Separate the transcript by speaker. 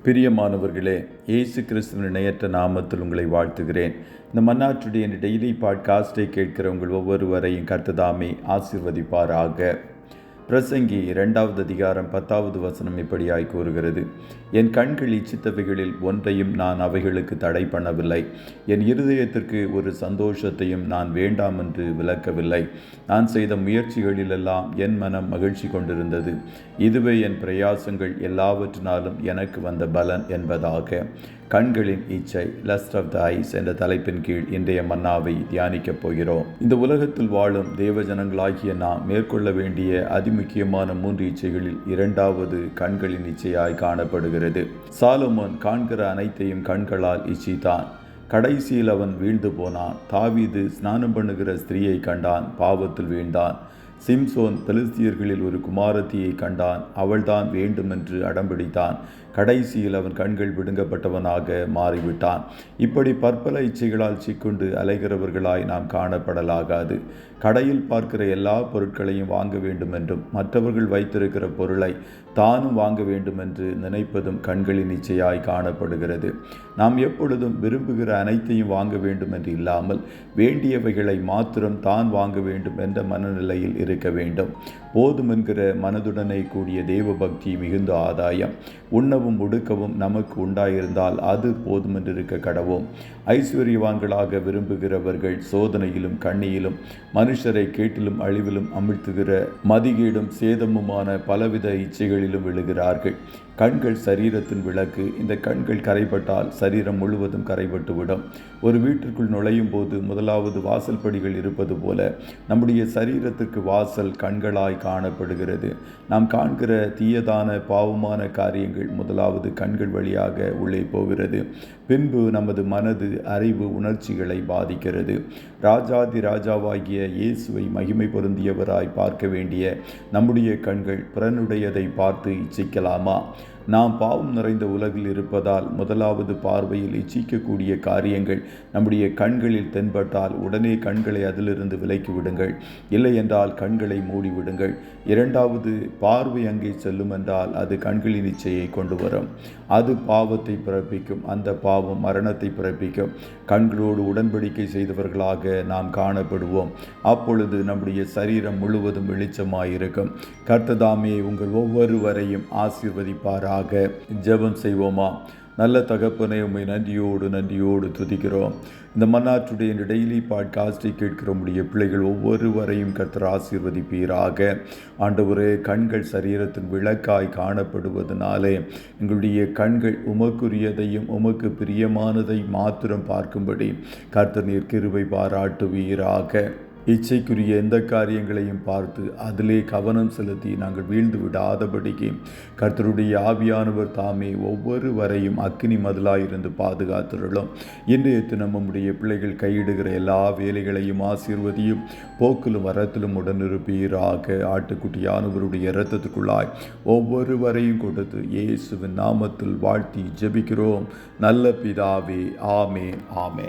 Speaker 1: பிரியமானவர்களே, இயேசு கிறிஸ்துவின் இணையற்ற நாமத்தில் உங்களை வாழ்த்துகிறேன். இந்த மன்னாற்றுடைய டெய்லி பாட்காஸ்டை கேட்கிற உங்கள் ஒவ்வொருவரையும் கர்த்தர் ஆசீர்வதிப்பாராக. பிரசங்கி 2வது அதிகாரம் 10வது வசனம் இப்படியாய் கூறுகிறது: என் கண்கள் இச்சித்தவைகளில் ஒன்றையும் நான் அவைகளுக்கு தடை பண்ணவில்லை. என் இருதயத்திற்கு ஒரு சந்தோஷத்தையும் நான் வேண்டாம் என்று விலக்கவில்லை. நான் செய்த முயற்சிகளிலெல்லாம் என் மனம் மகிழ்ச்சி கொண்டிருந்தது. இதுவே என் பிரயாசங்கள் எல்லாவற்றினாலும் எனக்கு வந்த பலன் என்பதாக. கண்களின் இச்சை, லஸ்ட் ஆஃப் த ஐஸ் என்ற தலைப்பின் கீழ் இன்றைய மன்னாவை தியானிக்கப் போகிறோம். இந்த உலகத்தில் வாழும் தேவ ஜனங்களாகிய நாம் மேற்கொள்ள வேண்டிய அதிமுக்கியமான 3 இச்சைகளில் 2வது கண்களின் இச்சையாய் காணப்படுகிறது. சாலமோன் காண்கிற அனைத்தையும் கண்களால் இச்சித்தான். கடைசியில் அவன் வீழ்ந்து போனான். தாவீது ஸ்நானம் பண்ணுகிற ஸ்திரீயை கண்டான், பாவத்தில் வீழ்ந்தான். சிம்சோன் பெலிஸ்தியர்களில் ஒரு குமாரத்தியை கண்டான், அவள்தான் வேண்டுமென்று அடம்பிடித்தான். கடைசியில் அவன் கண்கள் விடுங்கப்பட்டவனாக மாறிவிட்டான். இப்படி பற்பல இச்சைகளால் சிக்குண்டு அலைகிறவர்களாய் நாம் காணப்படலாகாது. கடையில் பார்க்கிற எல்லா பொருட்களையும் வாங்க வேண்டும் என்றும் மற்றவர்கள் வைத்திருக்கிற பொருளை தானும் வாங்க வேண்டும் என்று நினைப்பதும் கண்களின் இச்சையாய் காணப்படுகிறது. நாம் எப்பொழுதும் விரும்புகிற அனைத்தையும் வாங்க வேண்டும் என்று இல்லாமல் வேண்டியவைகளை மாத்திரம் தான் வாங்க வேண்டும் என்ற மனநிலையில் இருக்க வேண்டும். போதும் என்கிற மனதுடனே கூடிய தேவ பக்தி மிகுந்த ஆதாயம். உண்ணவும் உடுக்கவும் நமக்கு உண்டாயிருந்தால் அது போதும் என்று இருக்க கடவோம். ஐஸ்வர்யவான்களாக விரும்புகிறவர்கள் சோதனையிலும் கண்ணியிலும் மனுஷரை கேட்டிலும் அழிவிலும் அமிழ்த்துகிற மதிகேடும் சேதமுமான பலவித இச்சைகளிலும் விழுகிறார்கள். கண்கள் சரீரத்தின் விளக்கு. இந்த கண்கள் கரைபட்டால் சரீரம் முழுவதும் கரைபட்டுவிடும். ஒரு வீட்டிற்குள் நுழையும் போது முதலாவது வாசல் படிகள் இருப்பது போல நம்முடைய சரீரத்திற்கு வாசல் கண்களாய் காணப்படுகிறது. நாம் காண்கிற தீயதான பாவமான காரியங்கள் முதலாவது கண்கள் வழியாக உள்ளே போகிறது. பின்பு நமது மனது, அறிவு, உணர்ச்சிகளை பாதிக்கிறது. ராஜாதி ராஜாவாகிய இயேசுவை மகிமை பொருந்தியவராய் பார்க்க வேண்டிய நம்முடைய கண்கள் பிறனுடையதை பார்த்து இச்சிக்கலாமா? நாம் பாவம் நிறைந்த உலகில் இருப்பதால் முதலாவது பார்வையில் இச்சிக்கக்கூடிய காரியங்கள் நம்முடைய கண்களில் தென்பட்டால் உடனே கண்களை அதிலிருந்து விலக்கி விடுங்கள். இல்லை என்றால் கண்களை மூடிவிடுங்கள். 2வது பார்வை அங்கே செல்லும் என்றால் அது கண்களின் இச்சையை கொண்டு வரும். அது பாவத்தை பிறப்பிக்கும். அந்த பாவம் மரணத்தை பிறப்பிக்கும். கண்களோடு உடன்படிக்கை செய்தவர்களாக நாம் காணப்படுவோம். அப்பொழுது நம்முடைய சரீரம் முழுவதும் வெளிச்சமாயிருக்கும். கர்த்ததாமே உங்கள் ஒவ்வொருவரையும் ஆசீர்வதிப்பாராக. ஜெபம் செய்வோமா? நல்ல தகப்பனே, உம்மை நன்றியோடு துதிக்கிறோம். இந்த மன்னாற்றுடைய டெய்லி பாட்காஸ்டை கேட்கிற உம்முடைய பிள்ளைகள் ஒவ்வொருவரையும் கர்த்தர் ஆசீர்வதிப்பீராக. ஆண்டவரே, கண்கள் சரீரத்தின் விளக்காய் காணப்படுவதனாலே எங்களுடைய கண்கள் உமக்குரியதையும் உமக்கு பிரியமானதை மாத்திரம் பார்க்கும்படி கர்த்தர் நீர் கிருபை பாராட்டுவீராக. இச்சைக்குரிய எந்த காரியங்களையும் பார்த்து அதிலே கவனம் செலுத்தி நாங்கள் வீழ்ந்து விடாதபடிக்கு கர்த்தருடைய ஆவியானவர் தாமே ஒவ்வொருவரையும் அக்கினி மதிலாயிருந்து பாதுகாத்துள்ளோம். இன்றைய தினம் நம்முடைய பிள்ளைகள் கையிடுகிற எல்லா வேலைகளையும் ஆசீர்வதியும், போக்கிலும் வரத்திலும் உடனிருப்பீராக. ஆட்டுக்குட்டியானவருடைய இரத்தத்துக்குள்ளாய் ஒவ்வொருவரையும் கொடுத்து இயேசுவின் நாமத்தில் வாழ்த்தி ஜெபிக்கிறோம் நல்ல பிதாவே. ஆமென், ஆமென்.